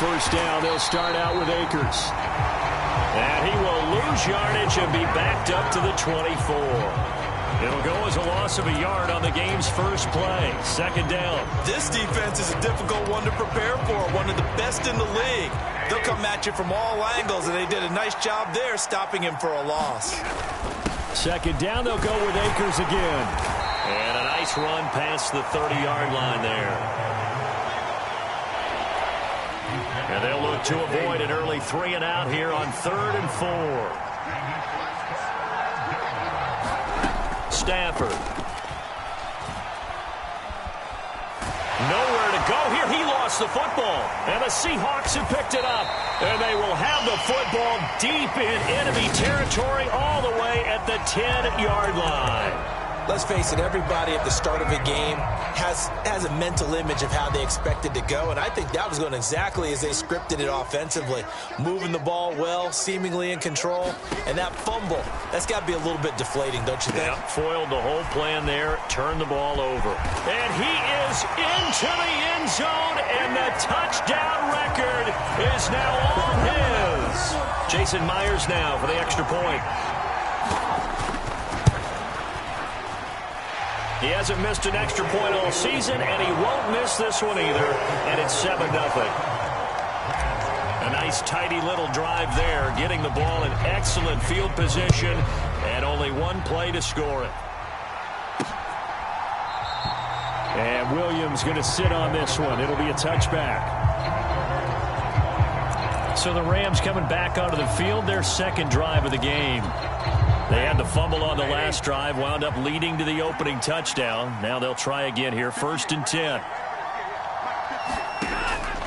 first down. They'll start out with Akers. And he will lose yardage and be backed up to the 24. It'll go as a loss of a yard on the game's first play. Second down. This defense is a difficult one to prepare for, one of the best in the league. They'll come at you from all angles, and they did a nice job there stopping him for a loss. Second down, they'll go with Akers again. And a nice run past the 30-yard line there. And they'll look to avoid an early 3 and out here on 3rd and 4. Stafford. Nowhere to go here. He lost the football. And the Seahawks have picked it up. And they will have the football deep in enemy territory all the way at the 10-yard line. Let's face it, everybody at the start of a game has a mental image of how they expect it to go, and I think that was going exactly as they scripted it offensively. Moving the ball well, seemingly in control, and that fumble, that's got to be a little bit deflating, don't you think? Yeah, foiled the whole plan there, turned the ball over. And he is into the end zone, and the touchdown record is now all his. Jason Myers now for the extra point. He hasn't missed an extra point all season, and he won't miss this one either, and it's 7-0. A nice, tidy little drive there, getting the ball in excellent field position, and only one play to score it. And Williams going to sit on this one. It'll be a touchback. So the Rams coming back onto the field, their second drive of the game. They had the fumble on the last drive, wound up leading to the opening touchdown. Now they'll try again here, 1st and 10.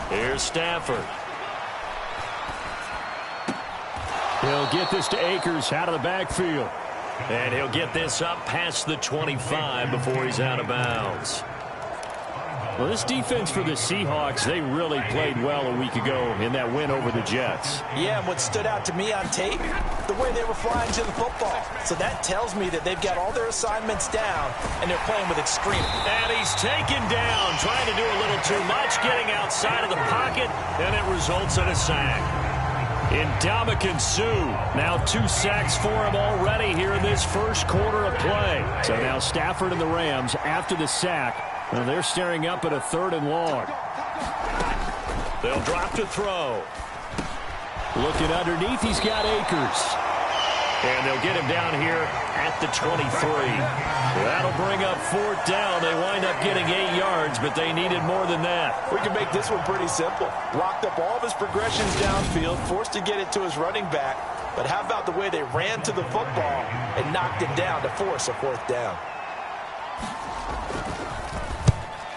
Here's Stafford. He'll get this to Akers out of the backfield. And he'll get this up past the 25 before he's out of bounds. Well, this defense for the Seahawks, they really played well a week ago in that win over the Jets. Yeah, and what stood out to me on tape, the way they were flying to the football. So that tells me that they've got all their assignments down, and they're playing with extreme. And he's taken down, trying to do a little too much, getting outside of the pocket, and it results in a sack. Ndamukong Suh, now 2 sacks for him already here in this first quarter of play. So now Stafford and the Rams, after the sack, well, they're staring up at a 3rd and long. They'll drop to throw. Looking underneath, he's got Akers. And they'll get him down here at the 23. That'll bring up 4th down. They wind up getting 8 yards, but they needed more than that. We can make this one pretty simple. Locked up all of his progressions downfield, forced to get it to his running back. But how about the way they ran to the football and knocked it down to force a 4th down?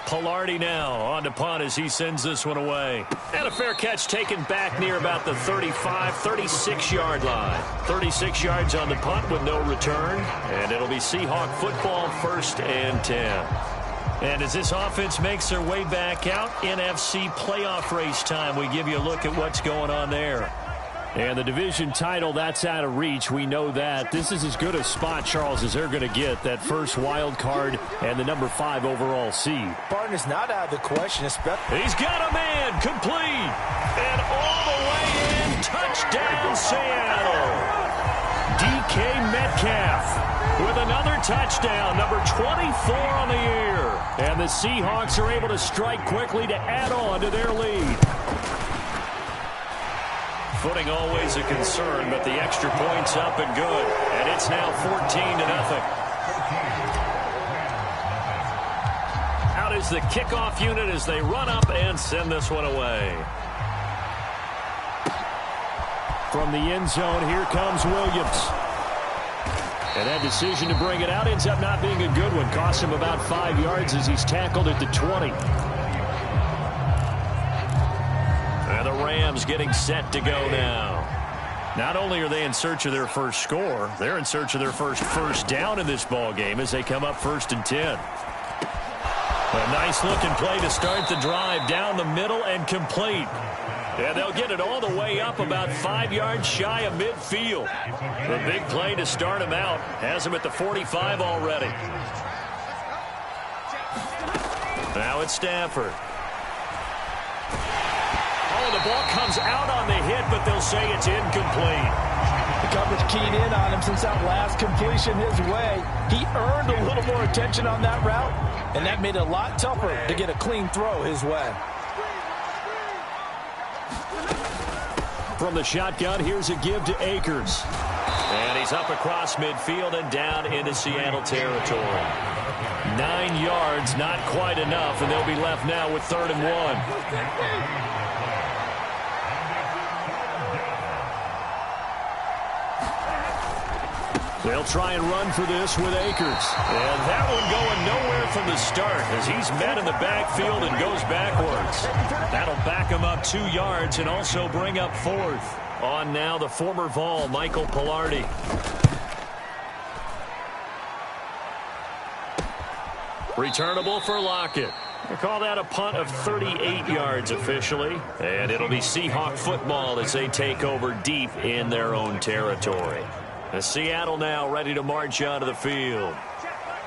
Pilardi now on to punt as he sends this one away. And a fair catch taken back near about the 35, 36-yard line. 36 yards on the punt with no return. And it'll be Seahawk football, 1st and 10. And as this offense makes their way back out, NFC playoff race time, we give you a look at what's going on there. And the division title, that's out of reach. We know that. This is as good a spot, Charles, as they're going to get. That first wild card and the number 5 overall seed. Partner's not out of the question. He's got a man complete. And all the way in. Touchdown, Seattle. DK Metcalf with another touchdown. Number 24 on the year. And the Seahawks are able to strike quickly to add on to their lead. Footing always a concern, but the extra point's up and good. And it's now 14-0. Out is the kickoff unit as they run up and send this one away. From the end zone, here comes Williams. And that decision to bring it out ends up not being a good one. Costs him about 5 yards as he's tackled at the 20. And the Rams getting set to go now. Not only are they in search of their first score, they're in search of their first down in this ball game as they come up 1st and 10. A nice looking play to start the drive down the middle and complete. And they'll get it all the way up about 5 yards shy of midfield. The big play to start him out has him at the 45 already. Now it's Stafford. Oh, the ball comes out on the hit, but they'll say it's incomplete. The coverage keyed in on him since that last completion his way. He earned a little more attention on that route, and that made it a lot tougher to get a clean throw his way. From the shotgun, here's a give to Akers. And he's up across midfield and down into Seattle territory. 9 yards, not quite enough, and they'll be left now with 3rd and 1. They'll try and run for this with Akers. And that one going nowhere from the start as he's met in the backfield and goes backwards. That'll back him up 2 yards and also bring up 4th. On now the former Vol, Michael Pilardi. Returnable for Lockett. They call that a punt of 38 yards officially. And it'll be Seahawk football as they take over deep in their own territory. Seattle now ready to march onto the field.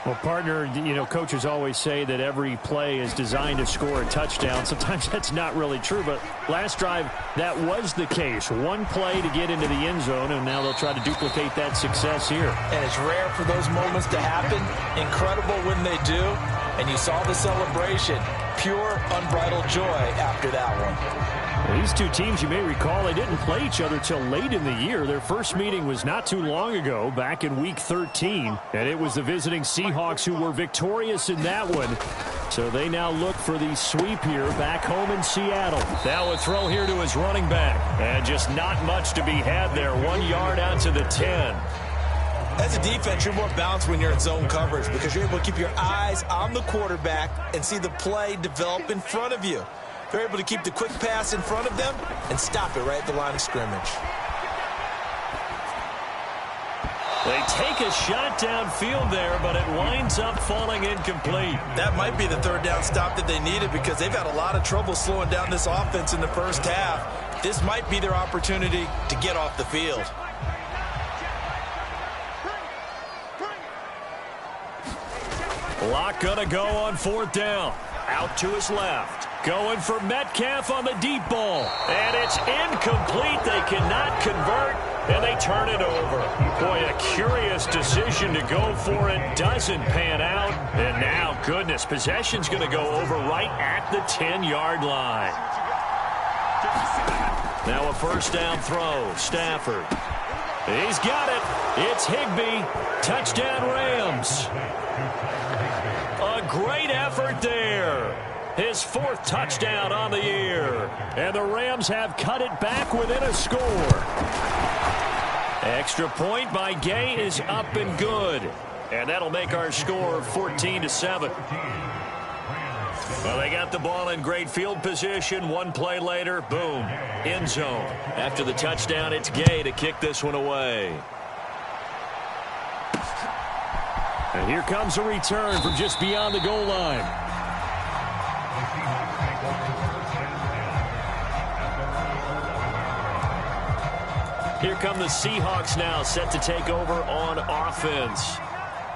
Well, partner, you know, coaches always say that every play is designed to score a touchdown. Sometimes that's not really true, but last drive, that was the case. One play to get into the end zone, and now they'll try to duplicate that success here. And it's rare for those moments to happen. Incredible when they do. And you saw the celebration. Pure, unbridled joy after that one. These two teams, you may recall, they didn't play each other till late in the year. Their first meeting was not too long ago, back in Week 13. And it was the visiting Seahawks who were victorious in that one. So they now look for the sweep here back home in Seattle. Now a throw here to his running back. And just not much to be had there. 1 yard out to the 10. As a defense, you're more balanced when you're in zone coverage because you're able to keep your eyes on the quarterback and see the play develop in front of you. They're able to keep the quick pass in front of them and stop it right at the line of scrimmage. They take a shot downfield there, but it winds up falling incomplete. That might be the 3rd down stop that they needed because they've had a lot of trouble slowing down this offense in the first half. This might be their opportunity to get off the field. Locke gonna go on 4th down. Out to his left. Going for Metcalf on the deep ball. And it's incomplete. They cannot convert, and they turn it over. Boy, a curious decision to go for it. Doesn't pan out. And now, goodness, possession's going to go over right at the 10-yard line. Now a 1st down throw. Stafford. He's got it. It's Higbee. Touchdown Rams. A great effort there. His 4th touchdown on the year. And the Rams have cut it back within a score. Extra point by Gay is up and good. And that'll make our score 14-7. Well, they got the ball in great field position. One play later, boom, end zone. After the touchdown, it's Gay to kick this one away. And here comes a return from just beyond the goal line. Here come the Seahawks now, set to take over on offense.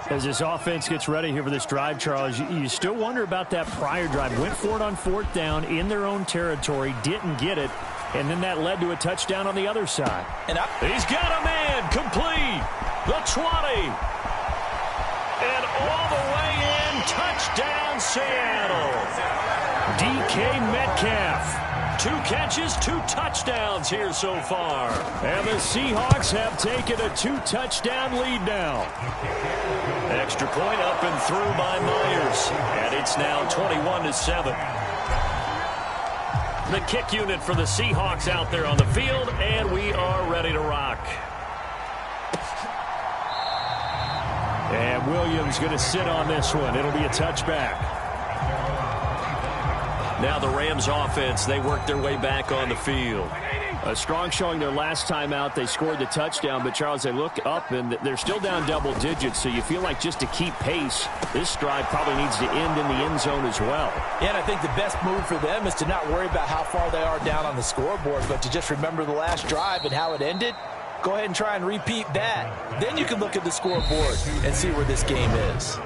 As this offense gets ready here for this drive, Charles, you still wonder about that prior drive. Went for it on 4th down in their own territory, didn't get it, and then that led to a touchdown on the other side. And he's got a man, complete, the 20. And all the way in, touchdown Seattle. DK Metcalf. 2 catches, 2 touchdowns here so far. And the Seahawks have taken a 2-touchdown lead now. Extra point up and through by Myers. And it's now 21-7. The kick unit for the Seahawks out there on the field, and we are ready to rock. And Williams going to sit on this one. It'll be a touchback. Now the Rams offense, they work their way back on the field. A strong showing their last time out. They scored the touchdown, but Charles, they look up and they're still down double digits, so you feel like just to keep pace, this drive probably needs to end in the end zone as well. Yeah, and I think the best move for them is to not worry about how far they are down on the scoreboard, but to just remember the last drive and how it ended. Go ahead and try and repeat that. Then you can look at the scoreboard and see where this game is.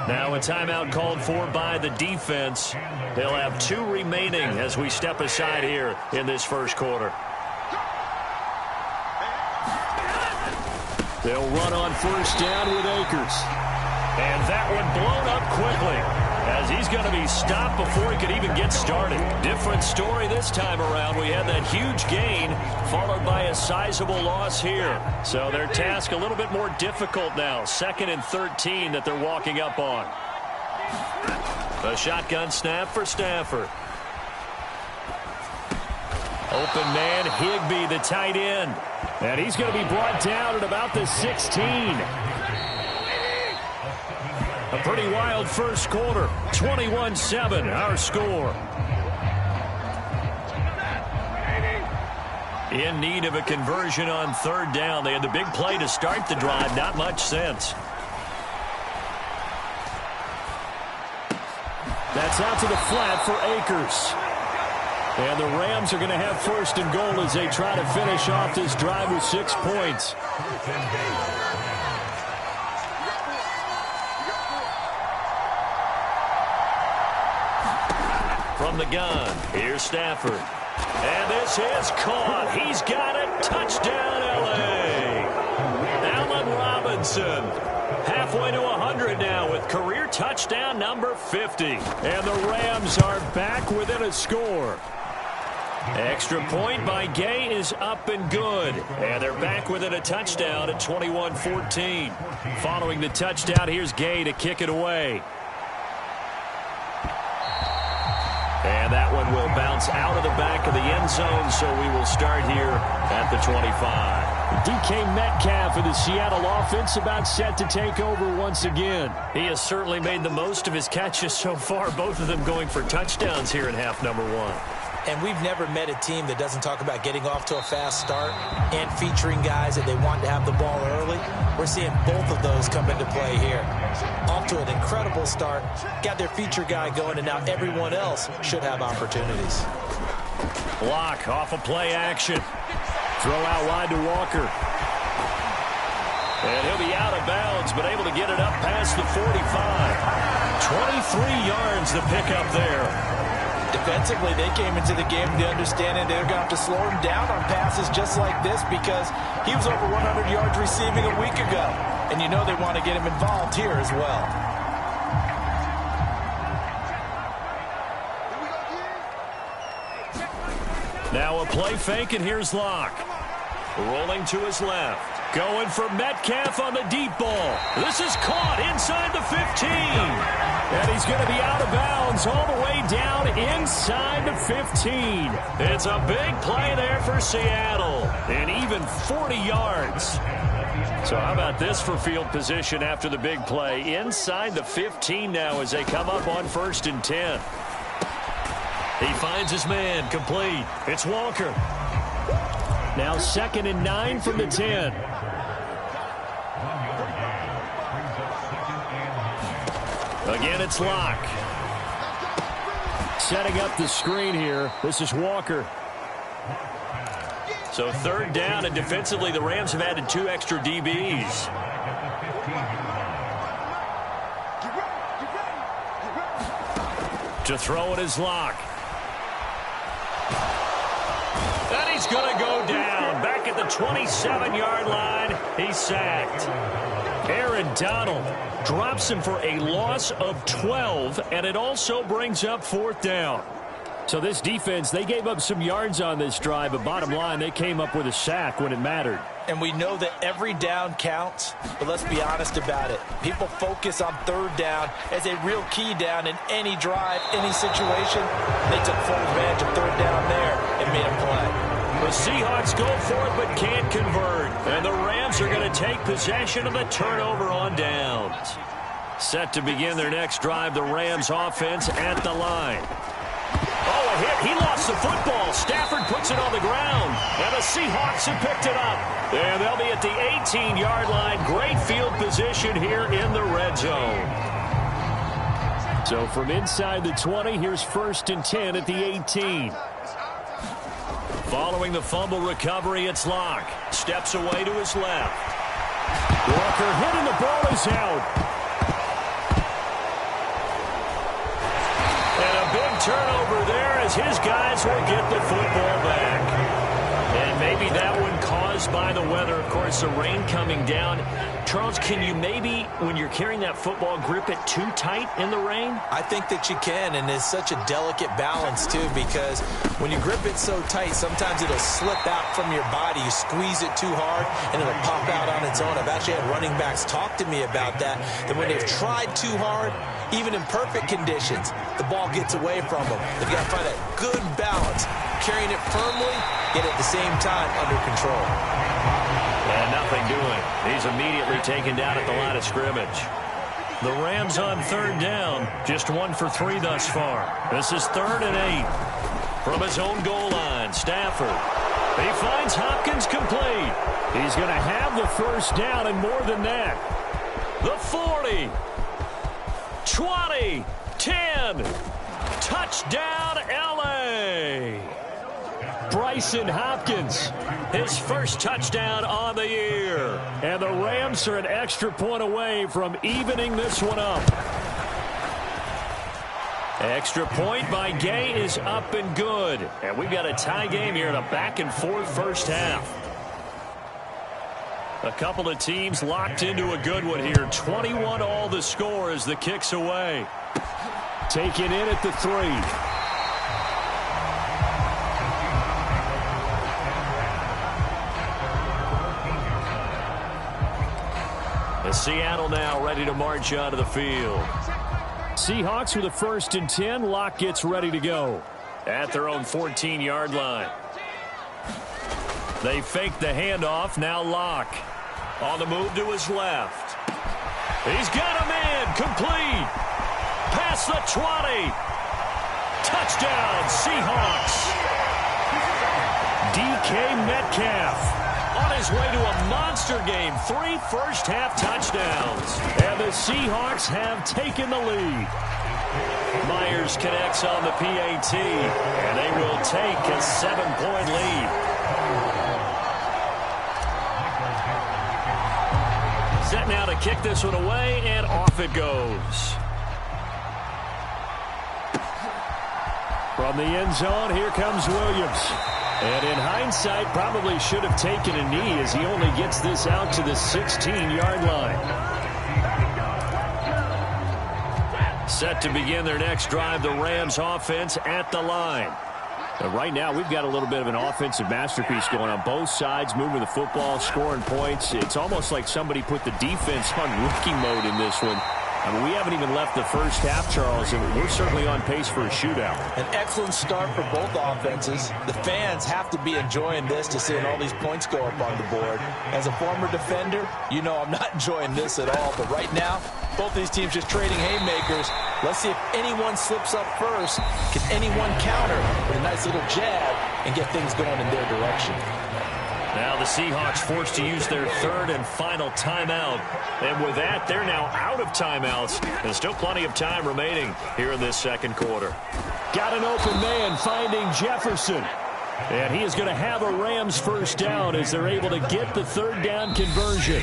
Now a timeout called for by the defense. They'll have 2 remaining as we step aside here in this first quarter. They'll run on first down with Akers. And that one blown up quickly as he's going to be stopped before he could even get started. Different story this time around. We had that huge gain followed by a sizable loss here. So their task a little bit more difficult now. 2nd and 13 that they're walking up on. A shotgun snap for Stafford. Open man, Higbee, the tight end. And he's going to be brought down at about the 16. A pretty wild first quarter. 21-7, our score. In need of a conversion on 3rd down. They had the big play to start the drive. Not much sense. That's out to the flat for Akers. And the Rams are going to have 1st and goal as they try to finish off this drive with 6 points. From the gun, here's Stafford. And this is caught. He's got it. Touchdown, L.A. Allen Robinson. Halfway to 100 now with career touchdown number 50. And the Rams are back within a score. Extra point by Gay is up and good. And they're back within a touchdown at 21-14. Following the touchdown, here's Gay to kick it away. And that one will bounce out of the back of the end zone, so we will start here at the 25. DK Metcalf of the Seattle offense about set to take over once again. He has certainly made the most of his catches so far, both of them going for touchdowns here in half number 1. And we've never met a team that doesn't talk about getting off to a fast start and featuring guys that they want to have the ball early. We're seeing both of those come into play here. Off to an incredible start, got their feature guy going, and now everyone else should have opportunities. Block off a play action. Throw out wide to Walker. And he'll be out of bounds, but able to get it up past the 45. 23 yards the pickup there. Defensively, they came into the game with the understanding they're going to have to slow him down on passes just like this because he was over 100 yards receiving a week ago. And you know they want to get him involved here as well. Now a play fake, and here's Locke. Rolling to his left. Going for Metcalf on the deep ball. This is caught inside the 15. And he's going to be out of bounds all the way down inside the 15. It's a big play there for Seattle. And even 40 yards. So how about this for field position after the big play? Inside the 15 now as they come up on 1st and 10. He finds his man, complete. It's Walker. Now 2nd and 9 from the 10. Again, it's Locke. Setting up the screen here. This is Walker. So 3rd down, and defensively the Rams have added 2 extra DBs. To throw it is Locke. And he's going to go down. Back at the 27-yard line. He's sacked. Aaron Donald drops him for a loss of 12, and it also brings up 4th down. So this defense, they gave up some yards on this drive, but bottom line, they came up with a sack when it mattered. And we know that every down counts, but let's be honest about it. People focus on 3rd down as a real key down in any drive, any situation. They took full advantage of 3rd down there and made a play. The Seahawks go for it but can't convert. And the Rams are going to take possession of the turnover on downs. Set to begin their next drive, the Rams offense at the line. Oh, a hit. He lost the football. Stafford puts it on the ground. And the Seahawks have picked it up. And they'll be at the 18-yard line. Great field position here in the red zone. So from inside the 20, here's 1st and 10 at the 18. Following the fumble recovery, it's Locke. Steps away to his left. Walker hit and the ball is out. turnover there as his guys will get the football back. And maybe that one caused by the weather. Of course, the rain coming down. Charles, can you maybe, when you're carrying that football, grip it too tight in the rain? I think that you can, and it's such a delicate balance, too, because when you grip it so tight, sometimes it'll slip out from your body. You squeeze it too hard, and it'll pop out on its own. I've actually had running backs talk to me about that when they've tried too hard, even in perfect conditions, the ball gets away from them. They've got to find that good balance, carrying it firmly, yet at the same time under control. And nothing doing. He's immediately taken down at the line of scrimmage. The Rams on third down, just 1 for 3 thus far. This is 3rd and 8. From his own goal line, Stafford. He finds Hopkins complete. He's going to have the first down and more than that. The 40. 20. 10. Touchdown, L.A. Bryson Hopkins, his first touchdown on the year. And the Rams are an extra point away from evening this one up. Extra point by Gay is up and good. And we've got a tie game here in a back-and-forth first half. A couple of teams locked into a good one here. 21 all the score as the kick's away. Taken in at the 3. Seattle now ready to march out of the field. Seahawks with a 1st and 10. Locke gets ready to go at their own 14-yard line. They fake the handoff. Now Locke on the move to his left. He's got a man complete. Past the 20. Touchdown, Seahawks. DK Metcalf on his way to a monster game. 3 first-half touchdowns. And the Seahawks have taken the lead. Myers connects on the PAT, and they will take a 7-point lead. Set now to kick this one away, and off it goes. From the end zone, here comes Williams. And in hindsight, probably should have taken a knee as he only gets this out to the 16-yard line. Set to begin their next drive, the Rams offense at the line. But right now, we've got a little bit of an offensive masterpiece going on both sides, moving the football, scoring points. It's almost like somebody put the defense on rookie mode in this one. I mean, we haven't even left the first half, Charles, and we're certainly on pace for a shootout. An excellent start for both offenses. The fans have to be enjoying this to seeing all these points go up on the board. As a former defender, you know I'm not enjoying this at all. But right now, both these teams just trading haymakers. Let's see if anyone slips up first. Can anyone counter with a nice little jab and get things going in their direction? Now the Seahawks forced to use their 3rd and final timeout. And with that, they're now out of timeouts. There's still plenty of time remaining here in this second quarter. Got an open man finding Jefferson. And he is going to have a Rams first down as they're able to get the 3rd down conversion.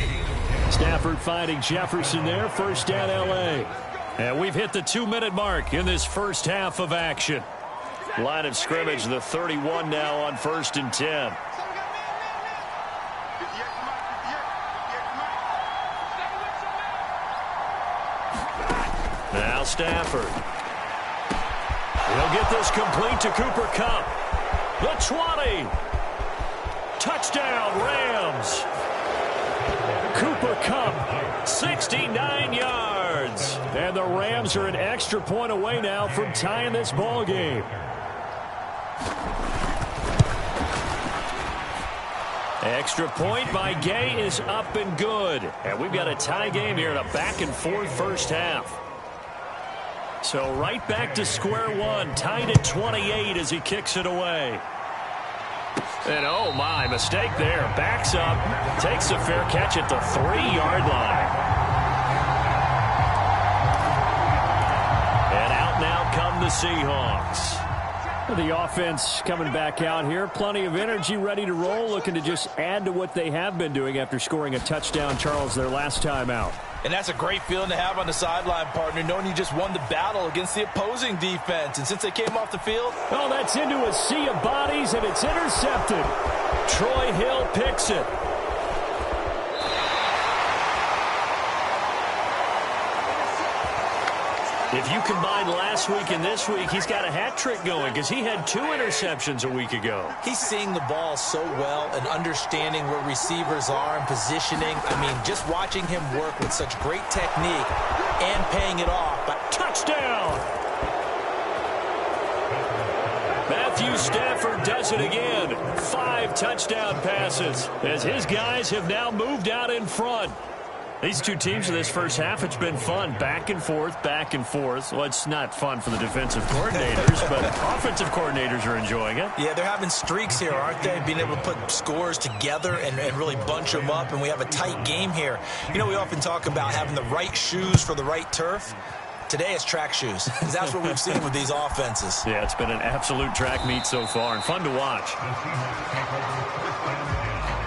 Stafford finding Jefferson there. First down, L.A. And we've hit the 2-minute mark in this first half of action. Line of scrimmage, the 31 now on 1st and 10. Now Stafford. He'll get this complete to Cooper Kupp. The 20. Touchdown, Rams. Cooper Kupp, 69 yards. And the Rams are an extra point away now from tying this ball game. Extra point by Gay is up and good. And we've got a tie game here in a back-and-forth first half. So right back to square one, tied at 28 as he kicks it away. And oh my, mistake there. Backs up, takes a fair catch at the 3-yard line. And out now come the Seahawks. The offense coming back out here. Plenty of energy, ready to roll, looking to just add to what they have been doing after scoring a touchdown, Charles, their last time out. And that's a great feeling to have on the sideline, partner, knowing you just won the battle against the opposing defense. And since they came off the field... Oh, that's into a sea of bodies, and it's intercepted. Troy Hill picks it. If you combine last week and this week, he's got a hat trick going because he had 2 interceptions a week ago. He's seeing the ball so well and understanding where receivers are and positioning. I mean, just watching him work with such great technique and paying it off. But touchdown! Matthew Stafford does it again. 5 touchdown passes as his guys have now moved out in front. These two teams in this first half, it's been fun. Back and forth, back and forth. Well, it's not fun for the defensive coordinators, but offensive coordinators are enjoying it. Yeah, they're having streaks here, aren't they? Being able to put scores together and really bunch them up, and we have a tight game here. You know, we often talk about having the right shoes for the right turf. Today it's track shoes. That's what we've seen with these offenses. Yeah, it's been an absolute track meet so far and fun to watch.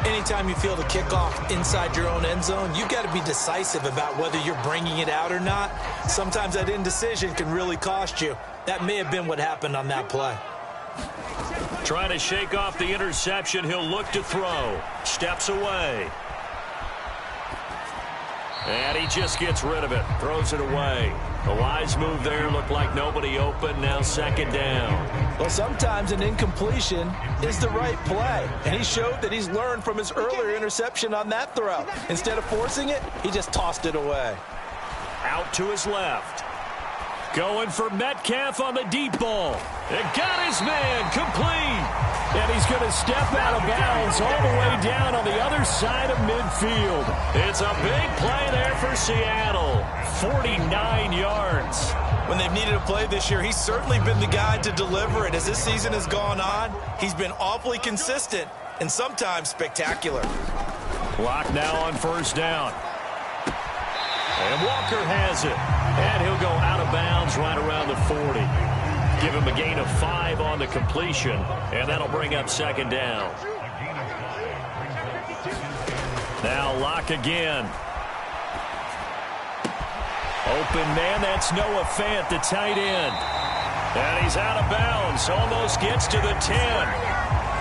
Anytime you feel the kickoff inside your own end zone, you've got to be decisive about whether you're bringing it out or not. Sometimes that indecision can really cost you. That may have been what happened on that play. Trying to shake off the interception. He'll look to throw. Steps away. And he just gets rid of it. Throws it away. A wise move there. Looked like nobody open. Now second down. Well, sometimes an incompletion is the right play. And he showed that he's learned from his earlier interception on that throw. Instead of forcing it, he just tossed it away. Out to his left. Going for Metcalf on the deep ball. It got his man complete. And he's going to step out of bounds all the way down on the other side of midfield. It's a big play there for Seattle. 49 yards. When they've needed a play this year, he's certainly been the guy to deliver it. As this season has gone on, he's been awfully consistent and sometimes spectacular. Clock now on first down. And Walker has it. And he'll go out of bounds right around the 40. Give him a gain of 5 on the completion, and that'll bring up second down. Now Locke again. Open man, that's Noah Fant, the tight end. And he's out of bounds, almost gets to the 10.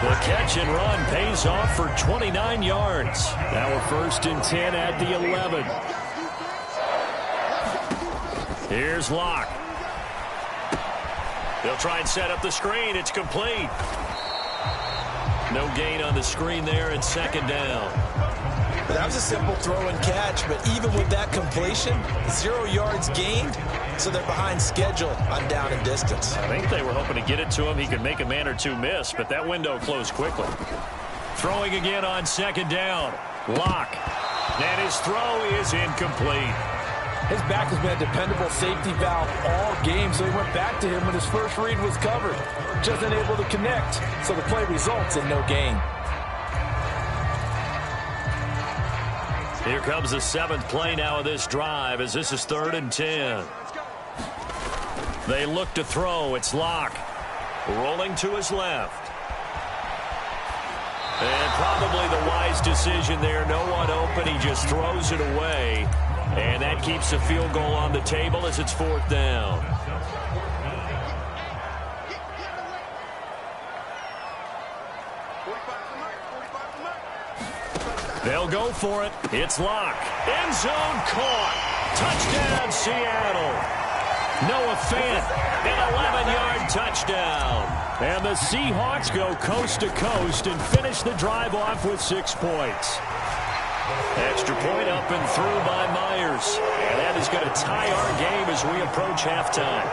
The catch and run pays off for 29 yards. Now a first and 10 at the 11. Here's Locke. They'll try and set up the screen. It's complete. No gain on the screen there, and second down. That was a simple throw and catch, but even with that completion, 0 yards gained, so they're behind schedule on down and distance. I think they were hoping to get it to him. He could make a man or two miss, but that window closed quickly. Throwing again on second down. Locke. And his throw is incomplete. His back has been a dependable safety valve all game, so he went back to him when his first read was covered. Just unable to connect, so the play results in no gain. Here comes the 7th play now of this drive as this is 3rd and 10. They look to throw. It's Locke. Rolling to his left. And probably the wise decision there. No one open. He just throws it away. And that keeps the field goal on the table as it's 4th down. They'll go for it. It's Locke. End zone caught. Touchdown, Seattle. Noah Fant, an 11-yard touchdown. And the Seahawks go coast to coast and finish the drive off with 6 points. Extra point up and through by Myers. And that is going to tie our game as we approach halftime.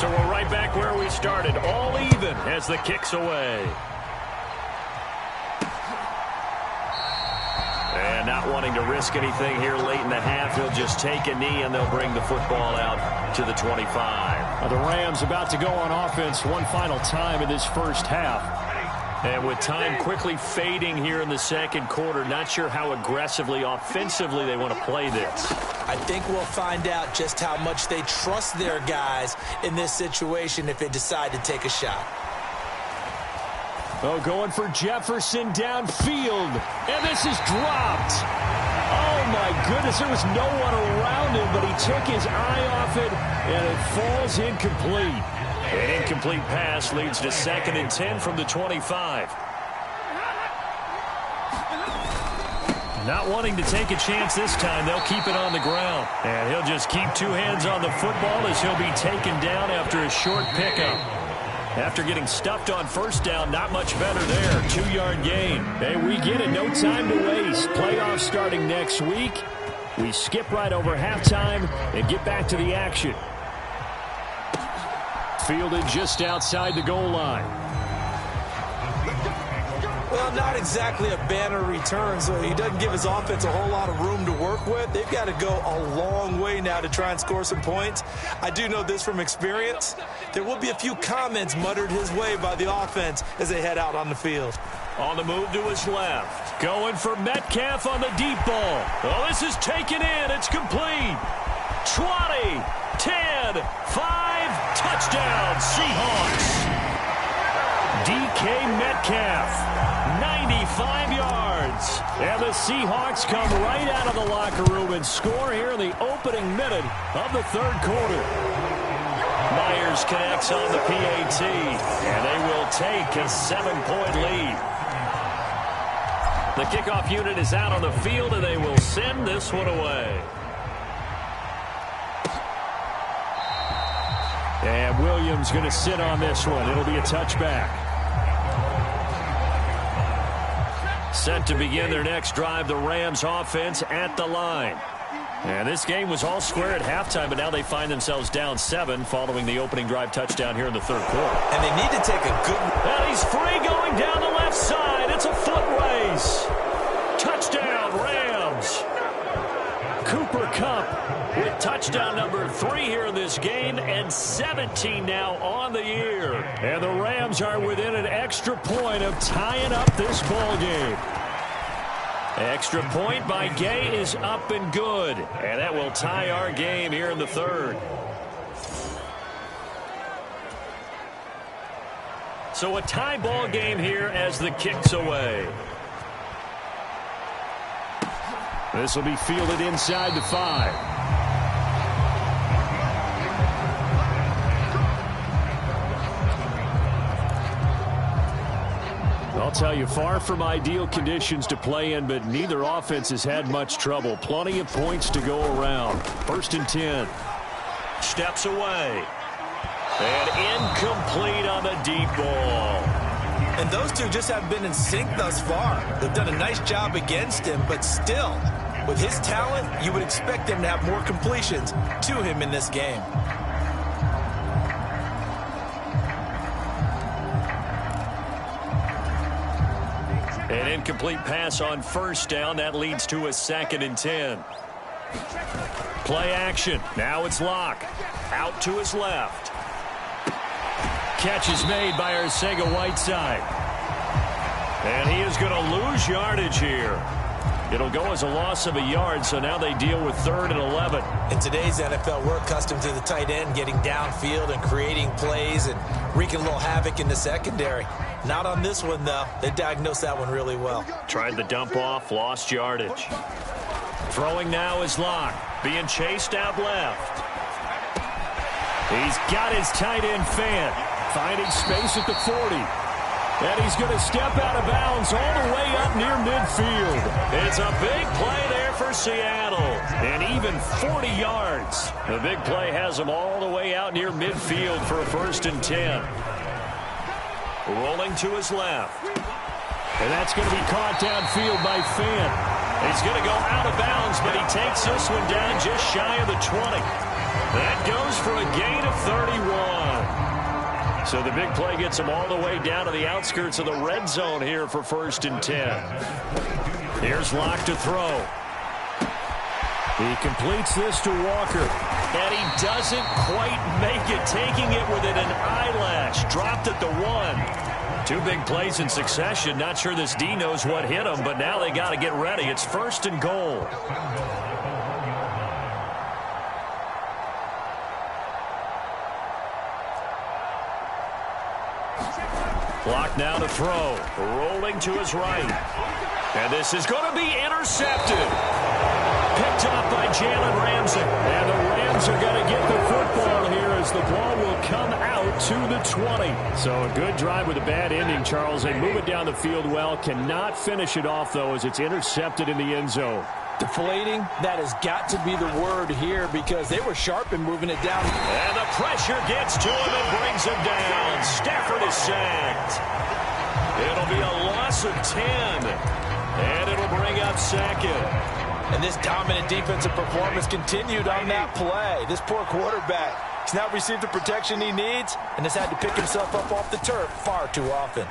So we're right back where we started. All even as the kick's away. And not wanting to risk anything here late in the half, he'll just take a knee and they'll bring the football out to the 25. The Rams about to go on offense one final time in this first half. And with time quickly fading here in the second quarter, not sure how aggressively, offensively they want to play this. I think we'll find out just how much they trust their guys in this situation if they decide to take a shot. Oh, going for Jefferson downfield. And this is dropped. Oh, my goodness. There was no one around him, but he took his eye off it, and it falls incomplete. An incomplete pass leads to 2nd and 10 from the 25. Not wanting to take a chance this time, they'll keep it on the ground. And he'll just keep 2 hands on the football as he'll be taken down after a short pickup. After getting stuffed on 1st down, not much better there. 2-yard gain. Hey, we get it. No time to waste. Playoffs starting next week. We skip right over halftime and get back to the action. Fielded just outside the goal line. Well, not exactly a banner return, so he doesn't give his offense a whole lot of room to work with. They've got to go a long way now to try and score some points. I do know this from experience. There will be a few comments muttered his way by the offense as they head out on the field. On the move to his left. Going for Metcalf on the deep ball. Oh, this is taken in. It's complete. 20, 10, 5, touchdown, Seahawks. DK Metcalf, 95 yards. And the Seahawks come right out of the locker room and score here in the opening minute of the 3rd quarter. Myers connects on the PAT, and they will take a 7-point lead. The kickoff unit is out on the field, and they will send this one away. And Williams going to sit on this one. It'll be a touchback. Set to begin their next drive, the Rams offense at the line. And this game was all square at halftime, but now they find themselves down 7 following the opening drive touchdown here in the 3rd quarter. And they need to take a good... And he's free going down the left side. It's a foot race. Touchdown, Rams. Cooper Kupp with touchdown number 3 here in this game, and 17 now on the year. And the Rams are within an extra point of tying up this ball game. Extra point by Gay is up and good, and that will tie our game here in the 3rd. So a tie ball game here as the kick's away. This will be fielded inside the 5. I'll tell you, far from ideal conditions to play in, but neither offense has had much trouble. Plenty of points to go around. 1st and 10. Steps away. And incomplete on the deep ball. And those two just haven't been in sync thus far. They've done a nice job against him, but still, with his talent, you would expect them to have more completions to him in this game. An incomplete pass on 1st down. That leads to a 2nd and 10. Play action. Now it's Locke. Out to his left. Catch is made by Arcega-Whiteside. And he is going to lose yardage here. It'll go as a loss of a yard, so now they deal with 3rd and 11. In today's NFL, we're accustomed to the tight end getting downfield and creating plays and wreaking a little havoc in the secondary. Not on this one, though. They diagnosed that one really well. Tried the dump off, lost yardage. Throwing now is Locke, being chased out left. He's got his tight end fan, finding space at the 40. And he's going to step out of bounds all the way up near midfield. It's a big play there for Seattle. And even 40 yards. The big play has him all the way out near midfield for a 1st and 10. Rolling to his left. And that's going to be caught downfield by Fant. He's going to go out of bounds, but he takes this one down just shy of the 20. That goes for a gain of 31. So the big play gets him all the way down to the outskirts of the red zone here for 1st and 10. Here's Locke to throw. He completes this to Walker. And he doesn't quite make it, taking it within an eyelash. Dropped at the 1. 2 big plays in succession. Not sure this D knows what hit him, but now they got to get ready. It's 1st and goal. Clock now to throw. Rolling to his right. And this is going to be intercepted. Picked up by Jalen Ramsey. And the Rams are going to get the football here as the ball will come out to the 20. So a good drive with a bad ending, Charles. They move it down the field well. Cannot finish it off, though, as it's intercepted in the end zone. Deflating, that has got to be the word here because they were sharp in moving it down. And the pressure gets to him and brings him down. Stafford is sacked. It'll be a loss of 10. And it'll bring up second. And this dominant defensive performance continued on that play. This poor quarterback has not received the protection he needs and has had to pick himself up off the turf far too often.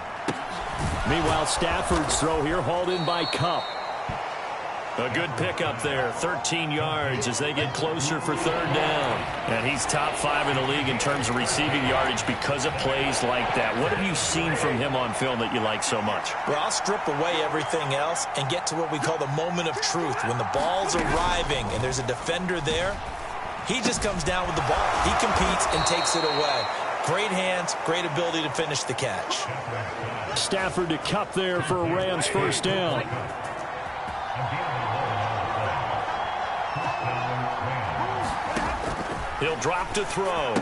Meanwhile, Stafford's throw here hauled in by Kupp. A good pickup there, 13 yards as they get closer for third down. And he's top 5 in the league in terms of receiving yardage because of plays like that. What have you seen from him on film that you like so much? Well, I'll strip away everything else and get to what we call the moment of truth. When the ball's arriving and there's a defender there, he just comes down with the ball. He competes and takes it away. Great hands, great ability to finish the catch. Stafford to Kupp there for a Rams first down. He'll drop to throw.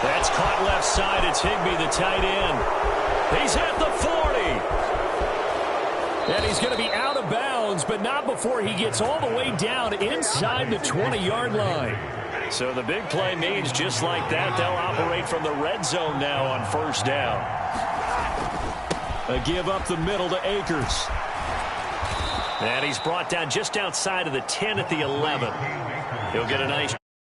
That's caught left side. It's Higbee, the tight end. He's at the 40. And he's going to be out of bounds, but not before he gets all the way down inside the 20-yard line. So the big play means just like that, they'll operate from the red zone now on first down. A give up the middle to Akers. And he's brought down just outside of the 10 at the 11. He'll get a nice